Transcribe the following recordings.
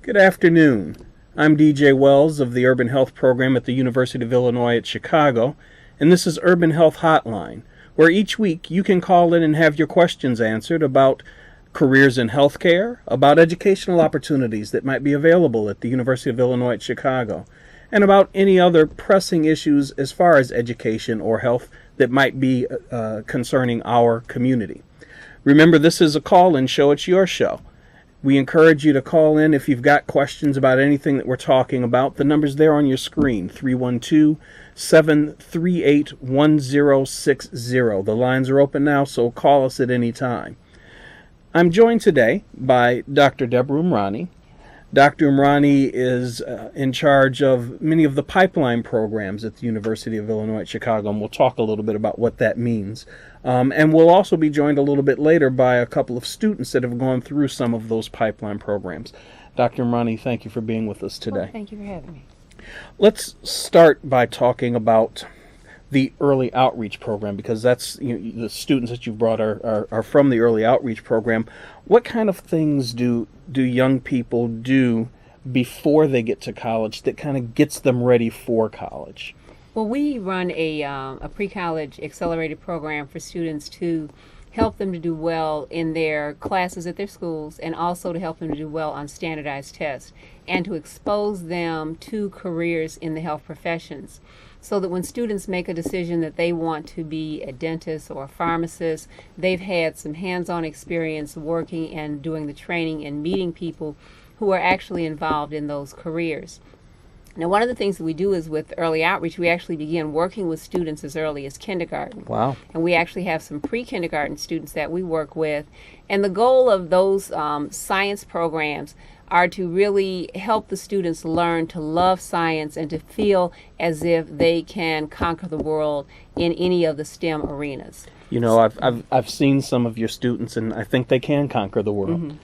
Good afternoon. I'm DJ Wells of the Urban Health Program at the University of Illinois at Chicago, and this is Urban Health Hotline, where each week you can call in and have your questions answered about careers in healthcare, about educational opportunities that might be available at the University of Illinois at Chicago, and about any other pressing issues as far as education or health that might be concerning our community. Remember, this is a call-in show. It's your show. We encourage you to call in if you've got questions about anything that we're talking about. The number's there on your screen, 312-738-1060. The lines are open now, so call us at any time. I'm joined today by Dr. Deborah Umrani. Dr. Umrani is in charge of many of the pipeline programs at the University of Illinois at Chicago, and we'll talk a little bit about what that means. And we'll also be joined a little bit later by a couple of students that have gone through some of those pipeline programs. Dr. Umrani, thank you for being with us today. Well, thank you for having me. Let's start by talking about the early outreach program, because that's the students that you've brought are from the early outreach program. What kind of things do young people do before they get to college that kind of gets them ready for college? Well, we run a pre-college accelerated program for students to help them to do well in their classes at their schools, and also to help them to do well on standardized tests, and to expose them to careers in the health professions, so that when students make a decision that they want to be a dentist or a pharmacist, they've had some hands-on experience working and doing the training and meeting people who are actually involved in those careers. Now, one of the things that we do is with early outreach, we actually begin working with students as early as kindergarten. Wow. And we actually have some pre-kindergarten students that we work with. And the goal of those science programs are to really help the students learn to love science and to feel as if they can conquer the world in any of the STEM arenas. You know, I've seen some of your students, and I think they can conquer the world. Mm-hmm.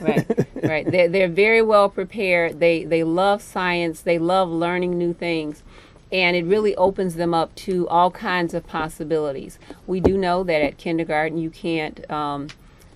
Right. They're very well prepared. They love science. They love learning new things. And it really opens them up to all kinds of possibilities. We do know that at kindergarten you can't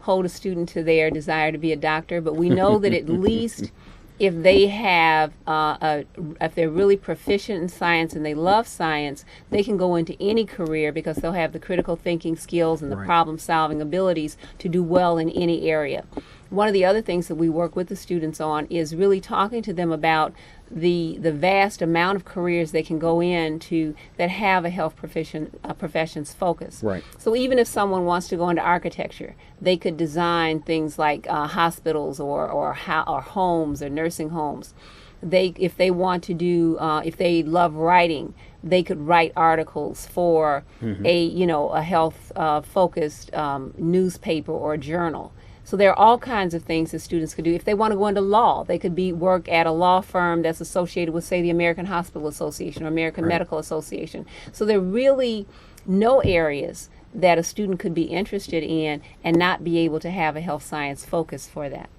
hold a student to their desire to be a doctor, but we know that at least if they have, if they're really proficient in science and they love science, they can go into any career because they'll have the critical thinking skills and the problem-solving abilities to do well in any area. One of the other things that we work with the students on is really talking to them about the vast amount of careers they can go into that have a health professions focus. Right. So even if someone wants to go into architecture, they could design things like hospitals or homes or nursing homes. If they want to do, if they love writing, they could write articles for a health focused newspaper or journal. So there are all kinds of things that students could do. If they want to go into law, they could work at a law firm that's associated with, say, the American Hospital Association or American Medical Association. So there are really no areas that a student could be interested in and not be able to have a health science focus for that.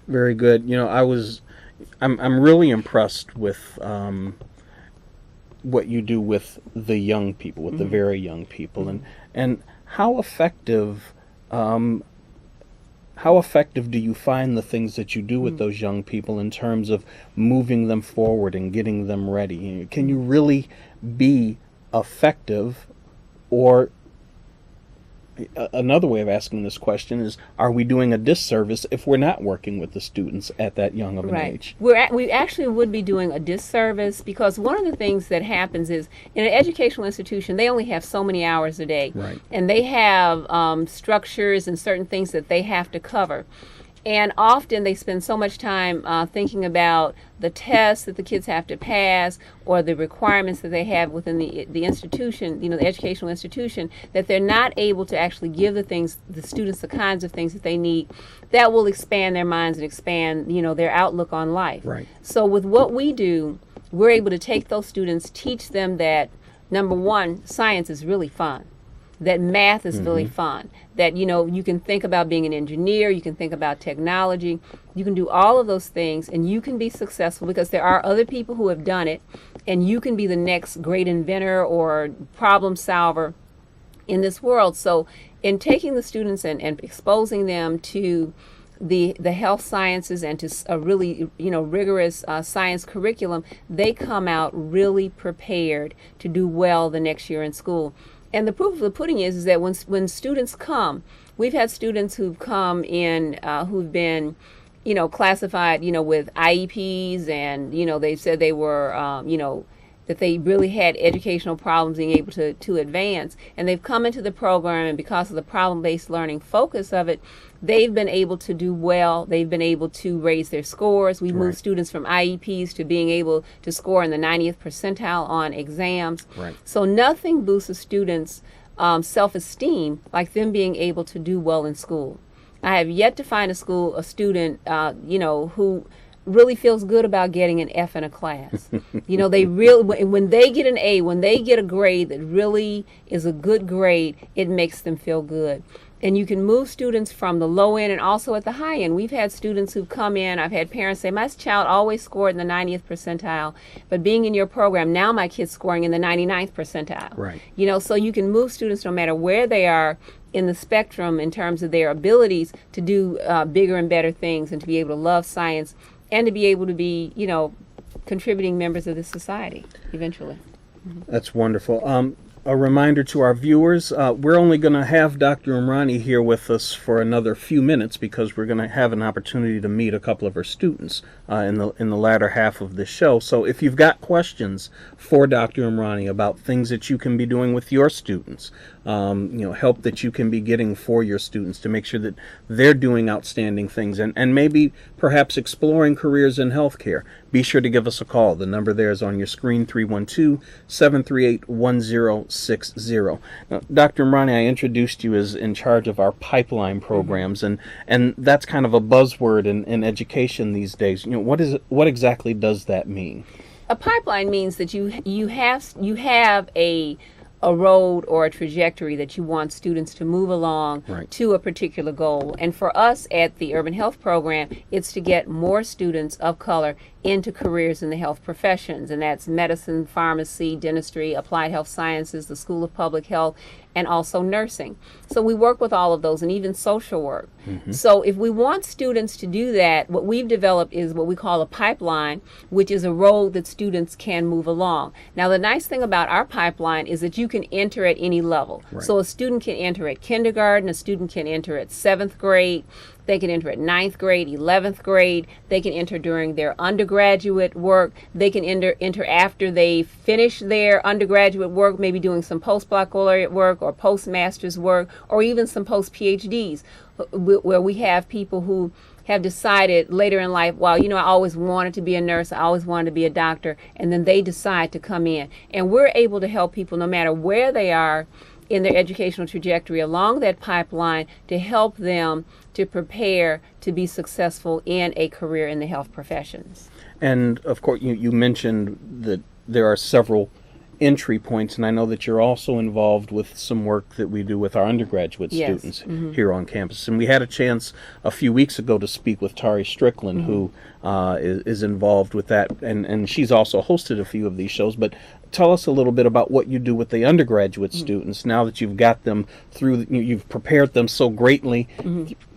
Very good. You know, I'm really impressed with what you do with the young people, with the very young people, and how effective. How effective do you find the things that you do with those young people in terms of moving them forward and getting them ready? Can you really be effective? Or another way of asking this question is, are we doing a disservice if we're not working with the students at that young of an age? We actually would be doing a disservice, because one of the things that happens is in an educational institution, they only have so many hours a day. Right. And they have structures and certain things that they have to cover. And often they spend so much time thinking about the tests that the kids have to pass or the requirements that they have within the institution, the educational institution, that they're not able to actually give the students the kinds of things that they need that will expand their minds and expand, their outlook on life. Right. So with what we do, we're able to take those students, teach them that, number one, science is really fun. That math is really fun, that, you can think about being an engineer, you can think about technology, you can do all of those things, and you can be successful because there are other people who have done it, and you can be the next great inventor or problem solver in this world. So in taking the students and exposing them to the health sciences and to a really rigorous science curriculum, they come out really prepared to do well the next year in school. And the proof of the pudding is that when students come, we've had students who've come in who've been classified with IEPs, and they said they were that they really had educational problems being able to advance, and they've come into the program, and because of the problem-based learning focus of it, they've been able to do well. They've been able to raise their scores. We moved students from IEPs to being able to score in the 90th percentile on exams. Right. So nothing boosts a student's self-esteem like them being able to do well in school. I have yet to find a student who really feels good about getting an F in a class. They really, when they get an A, when they get a grade that really is a good grade, it makes them feel good. And you can move students from the low end and also at the high end. We've had students who've come in, I've had parents say, my child always scored in the 90th percentile, but being in your program, now my kid's scoring in the 99th percentile. Right. So you can move students no matter where they are in the spectrum in terms of their abilities to do bigger and better things, and to be able to love science and to be able to be, contributing members of this society eventually. That's wonderful. A reminder to our viewers, we're only going to have Dr. Imrani here with us for another few minutes because we're going to have an opportunity to meet a couple of her students in the latter half of the show. So if you've got questions for Dr. Imrani about things that you can be doing with your students, help that you can be getting for your students to make sure that they're doing outstanding things, and maybe perhaps exploring careers in healthcare, be sure to give us a call. The number there is on your screen, 312-738-1060. Now, Dr. Imrani, I introduced you as in charge of our pipeline programs, and that's kind of a buzzword in education these days. What exactly does that mean? A pipeline means that you have a road or a trajectory that you want students to move along to a particular goal. And for us at the Urban Health Program, it's to get more students of color into careers in the health professions, and that's medicine, pharmacy, dentistry, applied health sciences, the School of Public Health, and also nursing. So we work with all of those, and even social work. So if we want students to do that, what we've developed is what we call a pipeline, which is a road that students can move along. Now, the nice thing about our pipeline is that you can enter at any level. So a student can enter at kindergarten, a student can enter at 7th grade, they can enter at 9th grade, 11th grade. They can enter during their undergraduate work. They can enter after they finish their undergraduate work, maybe doing some postbaccalaureate work or postmaster's work, or even some post-PhDs, where we have people who have decided later in life, well, I always wanted to be a nurse, I always wanted to be a doctor, and then they decide to come in. And we're able to help people no matter where they are in their educational trajectory along that pipeline to help them to prepare to be successful in a career in the health professions. And of course, you mentioned that there are several entry points, and I know that you're also involved with some work that we do with our undergraduate students here on campus. And we had a chance a few weeks ago to speak with Tari Strickland, who is involved with that, and she's also hosted a few of these shows. But tell us a little bit about what you do with the undergraduate students now that you've got them through, you've prepared them so greatly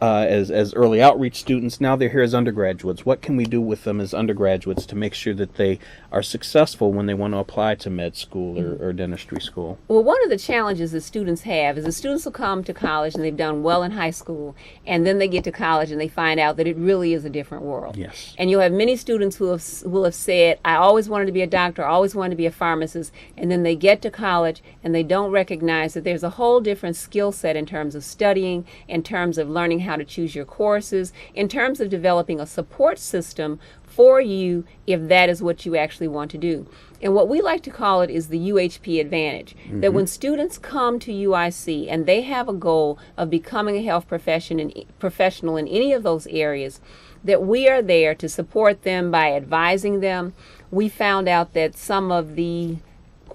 as early outreach students. Now they're here as undergraduates. What can we do with them as undergraduates to make sure that they are successful when they want to apply to med school or dentistry school? Well, one of the challenges that students have is the students will come to college and they've done well in high school, and then they get to college and they find out that it really is a different world. Yes. And you'll have many students who will have said, I always wanted to be a doctor, I always wanted to be a pharmacist, and then they get to college and they don't recognize that there's a whole different skill set in terms of studying, in terms of learning how to choose your courses, in terms of developing a support system for you if that is what you actually want to do. And what we like to call it is the UHP advantage, that when students come to UIC and they have a goal of becoming a health professional in any of those areas, that we are there to support them by advising them. We found out that some of the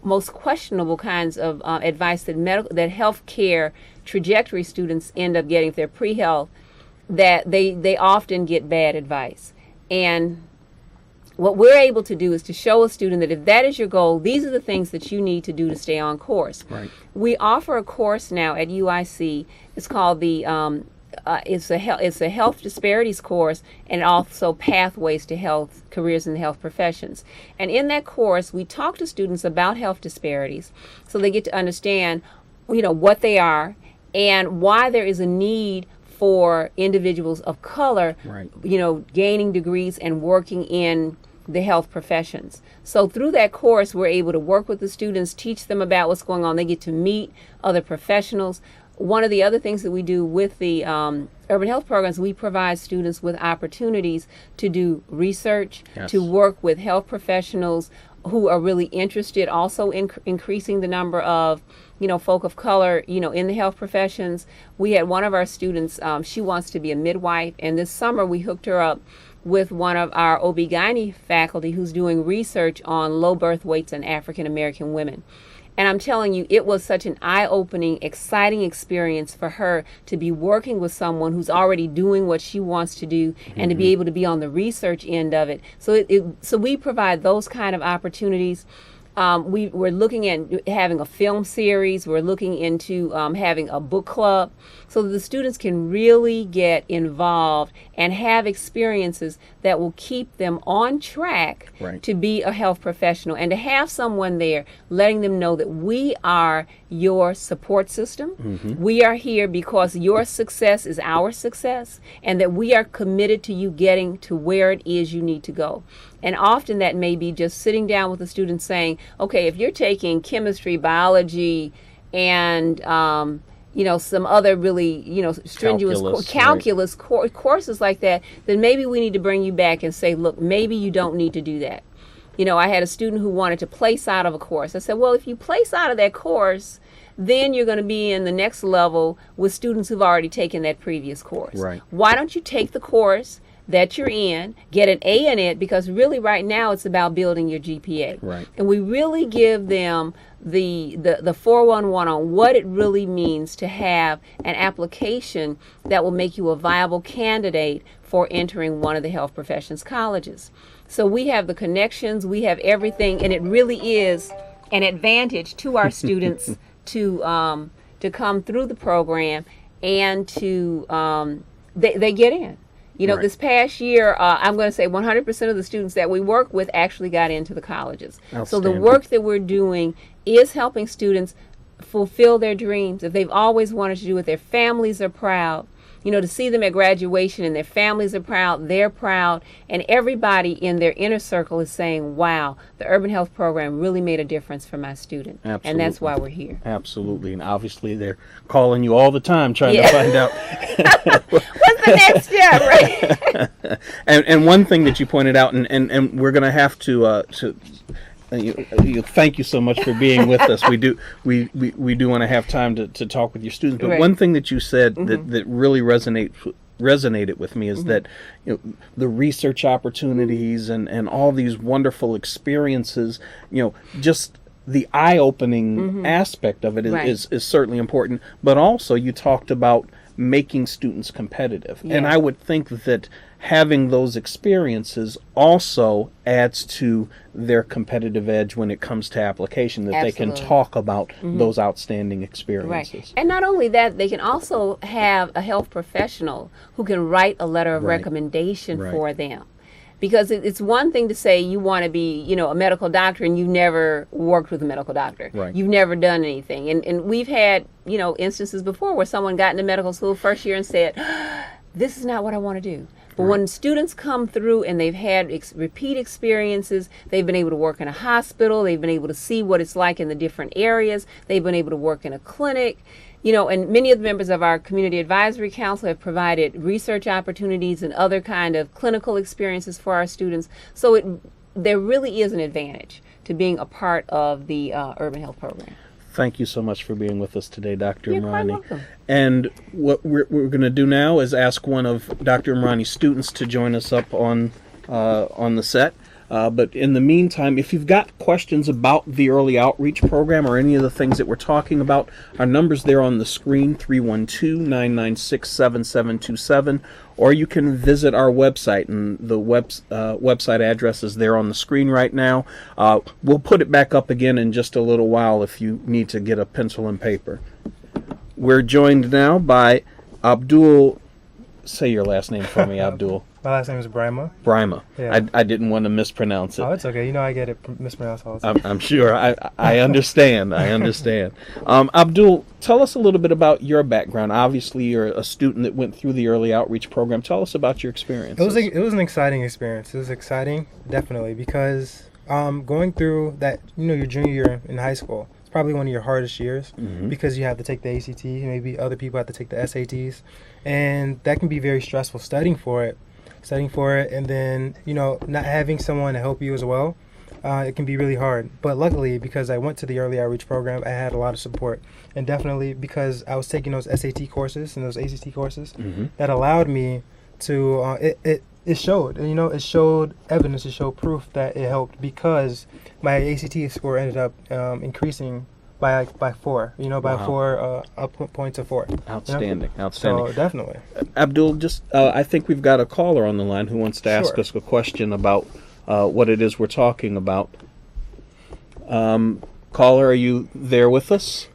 most questionable kinds of advice that healthcare trajectory students end up getting if they're pre-health, that they often get bad advice. And what we're able to do is to show a student that if that is your goal, these are the things that you need to do to stay on course. Right. We offer a course now at UIC. It's called the it's a health disparities course, and also pathways to health careers in the health professions. And in that course, we talk to students about health disparities, so they get to understand, what they are and why there is a need for individuals of color, Right. Gaining degrees and working in the health professions. So through that course, we're able to work with the students, teach them about what's going on. They get to meet other professionals. One of the other things that we do with the urban health programs, we provide students with opportunities to do research, Yes. to work with health professionals who are really interested also in increasing the number of folk of color, in the health professions. We had one of our students, she wants to be a midwife, and this summer we hooked her up with one of our OB-GYN faculty who's doing research on low birth weights in African American women. And I'm telling you, it was such an eye-opening, exciting experience for her to be working with someone who's already doing what she wants to do, and to be able to be on the research end of it. So we provide those kind of opportunities. We're looking at having a film series. We're looking into having a book club, so that the students can really get involved and have experiences that will keep them on track Right. to be a health professional, and to have someone there letting them know that we are your support system. We are here because your success is our success, and that we are committed to you getting to where it is you need to go. And often that may be just sitting down with the students saying, okay, if you're taking chemistry, biology, and some other really strenuous Calculus, courses like that, then maybe we need to bring you back and say, look, maybe you don't need to do that. I had a student who wanted to place out of a course. I said, well, if you place out of that course, then you're going to be in the next level with students who've already taken that previous course. Right. Why don't you take the course that you're in, get an A in it, because really right now it's about building your GPA. Right. And we really give them the 411 on what it really means to have an application that will make you a viable candidate for entering one of the health professions colleges. So we have the connections, we have everything, and it really is an advantage to our students to come through the program, and to they get in. Right. This past year, I'm going to say 100% of the students that we work with actually got into the colleges. So the Outstanding. work that we're doing is helping students fulfill their dreams. If they've always wanted to do it, their families are proud. To see them at graduation and their families are proud, they're proud, and everybody in their inner circle is saying, wow, the urban health program really made a difference for my student. Absolutely. And that's why we're here. Absolutely. And obviously they're calling you all the time trying to find out. What's the next step, right? And one thing that you pointed out, and we're going to have to thank you so much for being with us. We do want to have time to talk with your students. But Right. one thing that you said that really resonated with me is that the research opportunities and all these wonderful experiences, just the eye-opening aspect of it is, Right. is certainly important. But also you talked about making students competitive. And Yeah. I would think that having those experiences also adds to their competitive edge when it comes to application, that they can Absolutely. talk about those outstanding experiences. Right. And not only that, they can also have a health professional who can write a letter of Right. recommendation Right. for them. Because it's one thing to say you want to be, a medical doctor, and you've never worked with a medical doctor. Right. You've never done anything. And we've had, instances before where someone got into medical school first year and said, this is not what I want to do. But when students come through and they've had repeat experiences, they've been able to work in a hospital, they've been able to see what it's like in the different areas, they've been able to work in a clinic, and many of the members of our Community Advisory Council have provided research opportunities and other kind of clinical experiences for our students. So there really is an advantage to being a part of the urban health program. Thank you so much for being with us today, Dr. You're quite Imrani. welcome. And what we're going to do now is ask one of Dr. Imrani's students to join us up on the set. But in the meantime, if you've got questions about the early outreach program or any of the things that we're talking about, our number's there on the screen, 312-996-7727, or you can visit our website, and the website address is there on the screen right now. We'll put it back up again in just a little while if you need to get a pencil and paper. We're joined now by Abdul, say your last name for me, Abdul. My last name is Brahma. Brahma. Yeah. I didn't want to mispronounce it. Oh, it's okay. You know I get it mispronounced all the time. I'm sure. I understand. I understand. Abdul, tell us a little bit about your background. Obviously, you're a student that went through the early outreach program. Tell us about your experience. It was an exciting experience. It was exciting, definitely, because going through that, your junior year in high school, it's probably one of your hardest years because you have to take the ACT, maybe other people have to take the SATs, and that can be very stressful studying for it, and then, not having someone to help you as well. It can be really hard. But luckily, because I went to the early outreach program, I had a lot of support. And definitely because I was taking those SAT courses and those ACT courses, that allowed me to, it showed, it showed evidence, it showed proof that it helped, because my ACT score ended up increasing by 4, by 4 points of 4. Outstanding, outstanding. So definitely. Abdul, just I think we've got a caller on the line who wants to ask us a question about what it is we're talking about. Caller, are you there with us?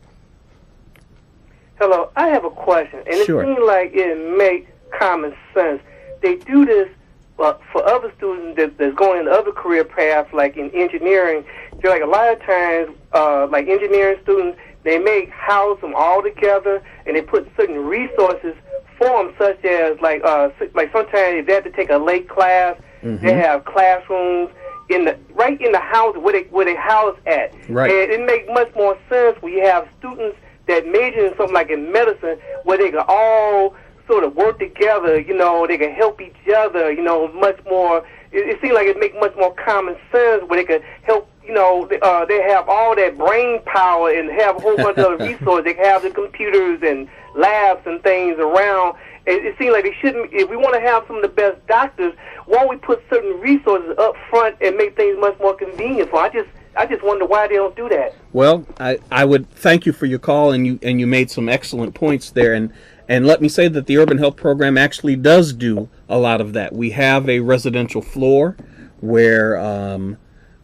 Hello, I have a question, and it Sure. seems like it makes common sense. They do this for other students that's going in other career paths, like in engineering. They're like a lot of times, like engineering students, they may house them all together, and they put certain resources for them, such as like sometimes if they have to take a late class, they have classrooms right in the house where they house at. Right. And it makes much more sense when you have students that major in something like in medicine, where they can all sort of work together, they can help each other, much more. It seems like it makes much more common sense where they can help, they have all that brain power and have a whole bunch of other resources. They have the computers and labs and things around. It seems like they shouldn't, if we want to have some of the best doctors, why don't we put certain resources up front and make things much more convenient for them? I just wonder why they don't do that. Well, I would thank you for your call, and you made some excellent points there, and let me say that the Urban Health Program actually does do a lot of that. We have a residential floor where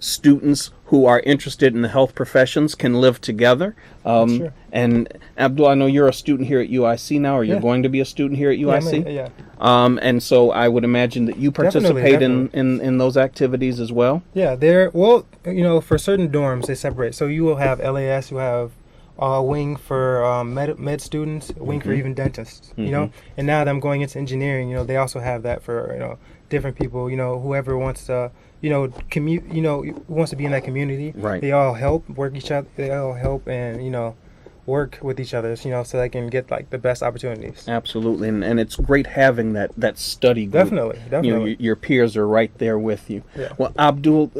students who are interested in the health professions can live together. Sure. And Abdul, I know you're a student here at UIC now, or you're going to be a student here at UIC. Yeah. And so I would imagine that you participate in those activities as well. Yeah, for certain dorms they separate. So you will have LAS, you have a wing for med students, a wing for even dentists. And now that I'm going into engineering, they also have that for different people. Whoever wants to commute, wants to be in that community. Right. They all help work each other. They all help and work with each other, so they can get like the best opportunities. Absolutely, and it's great having that study group. Definitely. Your peers are right there with you. Yeah. Well, Abdul,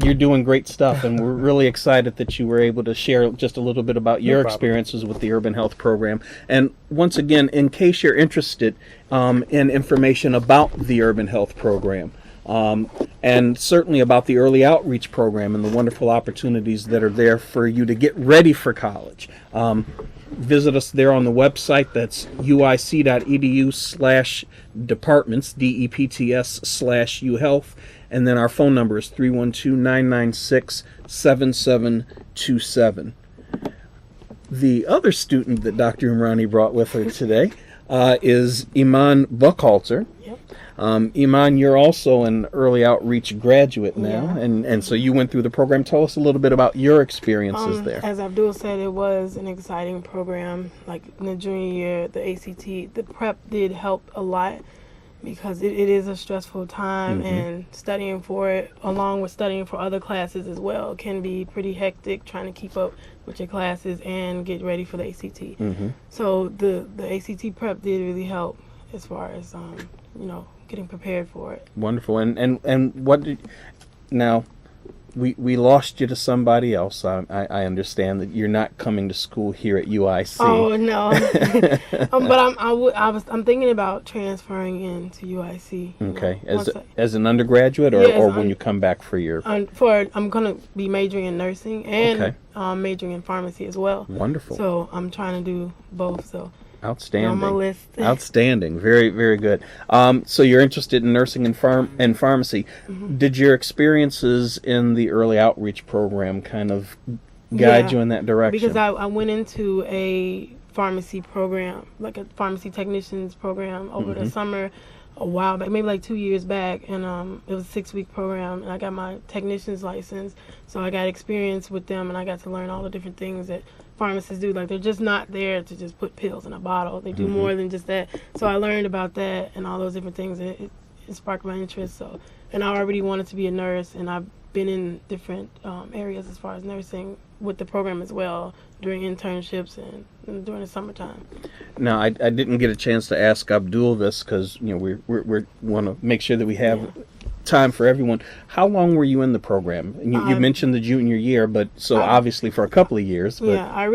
you're doing great stuff, and we're really excited that you were able to share just a little bit about your experiences with the Urban Health Program. And once again, in case you're interested in information about the Urban Health Program, and certainly about the early outreach program and the wonderful opportunities that are there for you to get ready for college. Visit us there on the website. That's uic.edu/departments, DEPTS/UHealth. And then our phone number is 312-996-7727. The other student that Dr. Imrani brought with her today is Iman Buckhalter. Yep. Iman, you're also an early outreach graduate now, and so you went through the program. Tell us a little bit about your experiences there. As Abdul said, it was an exciting program. Like in the junior year, the ACT, the prep did help a lot because it is a stressful time, and studying for it, along with studying for other classes as well, can be pretty hectic trying to keep up with your classes and get ready for the ACT. So the ACT prep did really help as far as getting prepared for it. Wonderful. And what did now? We lost you to somebody else. I understand that you're not coming to school here at UIC. Oh no, but I'm thinking about transferring into UIC. Okay, as an undergraduate, or when you come back for your. I'm gonna be majoring in nursing and majoring in pharmacy as well. Wonderful. So I'm trying to do both. So. Outstanding. On my list. Outstanding. Very, very good. So you're interested in nursing and pharmacy. Did your experiences in the early outreach program kind of guide you in that direction? Because I went into a pharmacy program, like a pharmacy technicians program over the summer a while back, maybe like 2 years back, and it was a 6-week program, and I got my technician's license, so I got experience with them, and I got to learn all the different things that pharmacists do. Like, they're just not there to just put pills in a bottle. They do more than just that. So I learned about that and all those different things. It sparked my interest. So, and I already wanted to be a nurse, and I've been in different areas as far as nursing with the program as well during internships and during the summertime. Now, I didn't get a chance to ask Abdul this because we want to make sure that we have time for everyone. How long were you in the program? And you mentioned the junior year, but so obviously for a couple of years. But yeah, I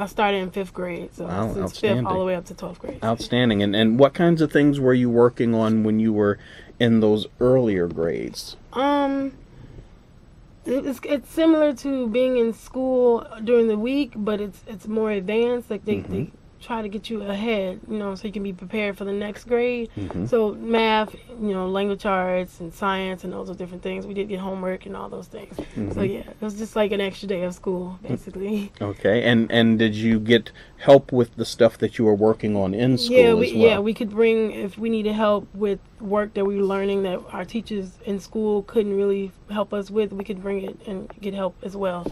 started in 5th grade, so since 5th all the way up to 12th grade. Outstanding. And what kinds of things were you working on when you were in those earlier grades? It's similar to being in school during the week, but it's more advanced. Like they try to get you ahead, so you can be prepared for the next grade. So math, language arts and science and all those different things. We did get homework and all those things. So yeah, it was just like an extra day of school, basically. Okay, and did you get help with the stuff that you were working on in school as well? Yeah, we could bring, if we needed help with work that we were learning that our teachers in school couldn't really help us with, we could bring it and get help as well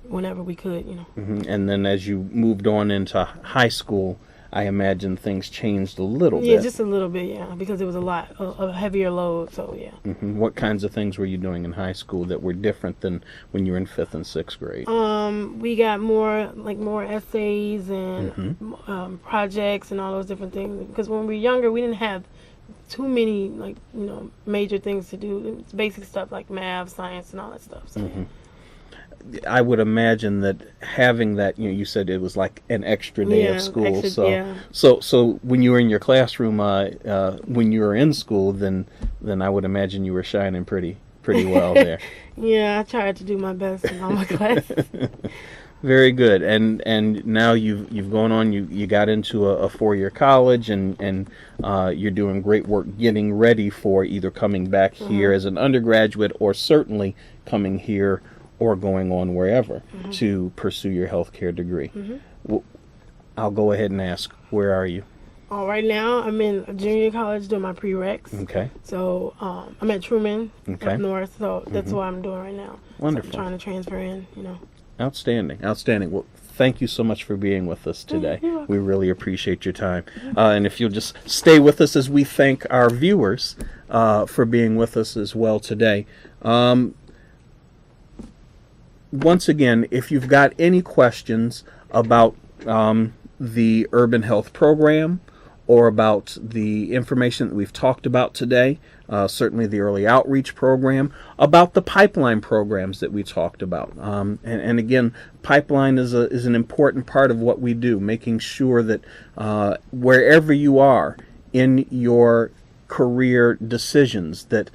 whenever we could, And then as you moved on into high school, I imagine things changed a little bit. Yeah, just a little bit, because it was a heavier load, so yeah. What kinds of things were you doing in high school that were different than when you were in 5th and 6th grade? We got more essays and projects and all those different things. Because when we were younger, we didn't have too many major things to do. It's basic stuff like math, science, and all that stuff. So. I would imagine that having that, you said it was like an extra day of school. So when you were in your classroom, when you were in school, then I would imagine you were shining pretty well there. Yeah, I tried to do my best in all my classes. Very good. And now you've gone on. You got into a 4-year college, and you're doing great work getting ready for either coming back here as an undergraduate or certainly coming here or going on wherever to pursue your healthcare degree. Well, I'll go ahead and ask, where are you? Right now, I'm in a junior college doing my prereqs. Okay. So I'm at Truman up north, so that's what I'm doing right now. Wonderful. So I'm trying to transfer in, Outstanding. Well, thank you so much for being with us today. We really appreciate your time. And if you'll just stay with us as we thank our viewers for being with us as well today. Once again, if you've got any questions about the Urban Health Program or about the information that we've talked about today, certainly the Early Outreach Program, about the pipeline programs that we talked about. And again, pipeline is an important part of what we do, making sure that wherever you are in your career decisions, that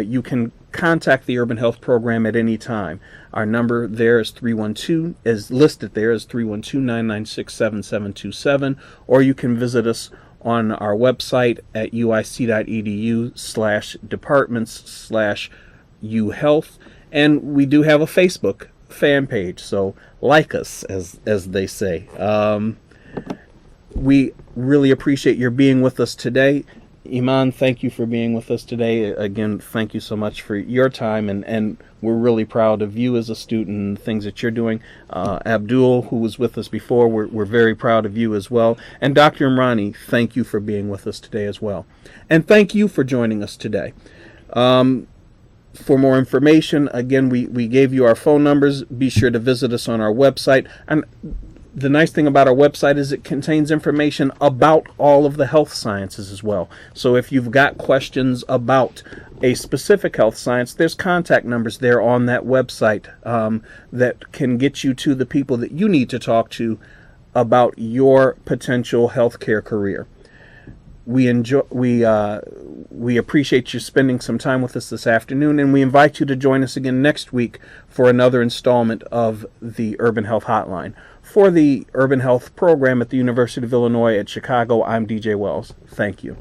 you can contact the Urban Health Program at any time. Our number there is 312, is listed there as 312-996-7727, or you can visit us on our website at uic.edu/departments/uhealth, and we do have a Facebook fan page, so like us, as they say. We really appreciate your being with us today. Iman, thank you for being with us today. Again, thank you so much for your time, and we're really proud of you as a student and the things that you're doing. Abdul, who was with us before, we're very proud of you as well. And Dr. Imrani, thank you for being with us today as well. And thank you for joining us today. For more information, again, we gave you our phone numbers. Be sure to visit us on our website. And the nice thing about our website is it contains information about all of the health sciences as well. So if you've got questions about a specific health science, there's contact numbers there on that website that can get you to the people that you need to talk to about your potential healthcare career. We appreciate you spending some time with us this afternoon, and we invite you to join us again next week for another installment of the Urban Health Hotline. For the Urban Health Program at the University of Illinois at Chicago, I'm DJ Wells. Thank you.